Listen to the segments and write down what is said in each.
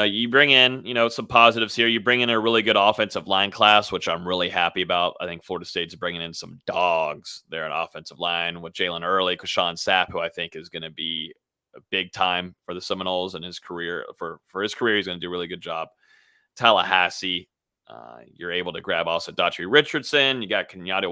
you bring in, some positives here. You bring in a really good offensive line class, which I'm really happy about. I think Florida State's bringing in some dogs there at offensive line with Jaylen Early, Qae'shon Sapp, who I think is going to be a big time for the Seminoles in his career. For his career, he's going to do a really good job. Tallahassee, you're able to grab also Daughtry Richardson. You got Kenyatta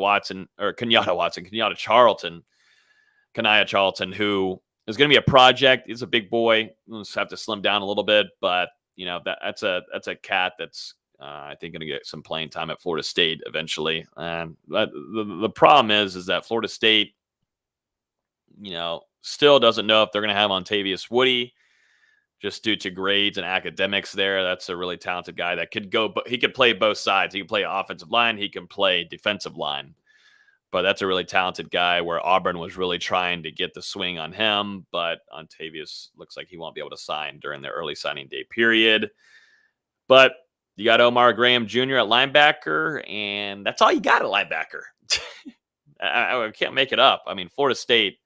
Charlton, who is going to be a project. He's a big boy. He'll just have to slim down a little bit, but that's a cat that's I think going to get some playing time at Florida State eventually. And the problem is that Florida State, still doesn't know if they're going to have Ontavious Woody just due to grades and academics there. That's a really talented guy that could go, but he could play both sides. He can play offensive line. He can play defensive line. But that's a really talented guy where Auburn was really trying to get the swing on him. But Ontavious looks like he won't be able to sign during the early signing day period. But you got Omar Graham Jr. at linebacker, and that's all you got at linebacker. I can't make it up. I mean, Florida State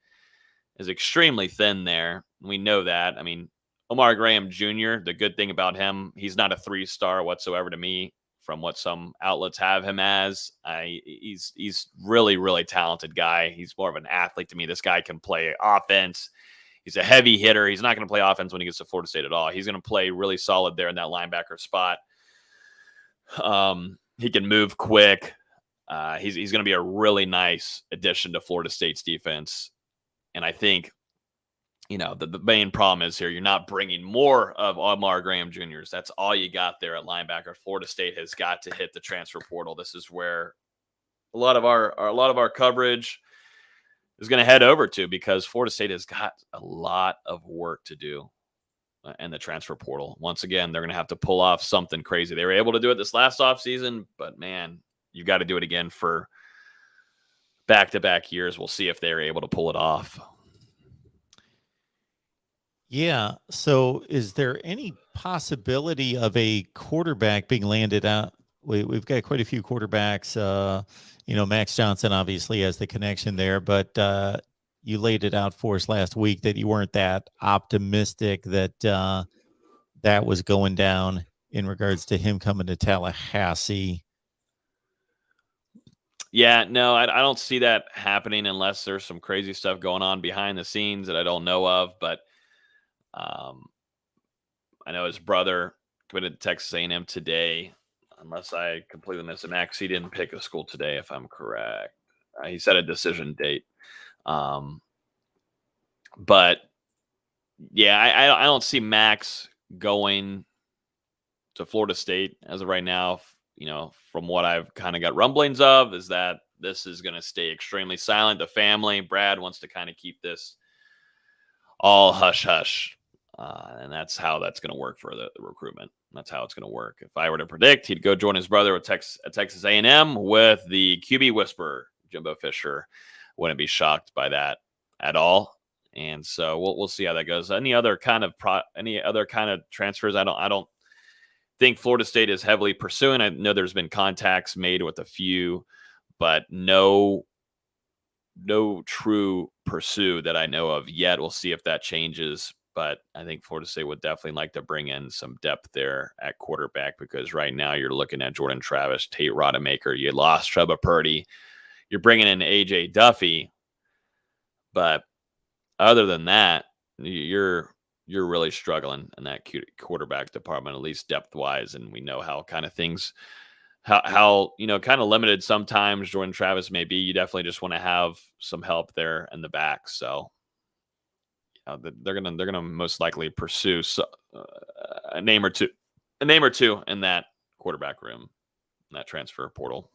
is extremely thin there. We know that. I mean, Omar Graham Jr., the good thing about him, he's not a 3-star whatsoever to me from what some outlets have him as. He's really, really talented guy. He's more of an athlete to me. This guy can play offense. He's a heavy hitter. He's not going to play offense when he gets to Florida State at all. He's going to play really solid there in that linebacker spot. He can move quick. He's going to be a really nice addition to Florida State's defense. And I think, the main problem is here, you're not bringing more of Omar Graham Jr.'s. That's all you got there at linebacker. Florida State has got to hit the transfer portal. This is where a lot of our coverage is going to head over to, because Florida State has got a lot of work to do in the transfer portal. Once again, they're going to have to pull off something crazy. They were able to do it this last offseason, but man, you got to do it again for back-to-back years. We'll see if they're able to pull it off. Yeah. So is there any possibility of a quarterback being landed out? We've got quite a few quarterbacks. Max Johnson obviously has the connection there, but you laid it out for us last week that you weren't that optimistic that that was going down in regards to him coming to Tallahassee. Yeah, no, I don't see that happening unless there's some crazy stuff going on behind the scenes that I don't know of. But I know his brother committed to Texas A&M today, unless I completely missed it. Max, he didn't pick a school today, if I'm correct. He set a decision date. But yeah, I don't see Max going to Florida State as of right now. From what I've kind of got rumblings of, is that this is going to stay extremely silent. The family, Brad, wants to kind of keep this all hush-hush. And that's how that's going to work for the recruitment. That's how it's going to work. If I were to predict, he'd go join his brother at Texas A&M with the QB whisperer, Jimbo Fisher. Wouldn't be shocked by that at all. And so we'll see how that goes. Any other kind of transfers? I don't think Florida State is heavily pursuing. I know there's been contacts made with a few, but no true pursue that I know of yet. We'll see if that changes. But I think Florida State would definitely like to bring in some depth there at quarterback, because right now you're looking at Jordan Travis, Tate Rodemaker. You lost Trevor Purdy. You're bringing in A.J. Duffy. But other than that, you're really struggling in that quarterback department, at least depth-wise. And we know how kind of things, how kind of limited sometimes Jordan Travis may be. You definitely just want to have some help there in the back. So they're gonna most likely pursue a name or two in that quarterback room, in that transfer portal.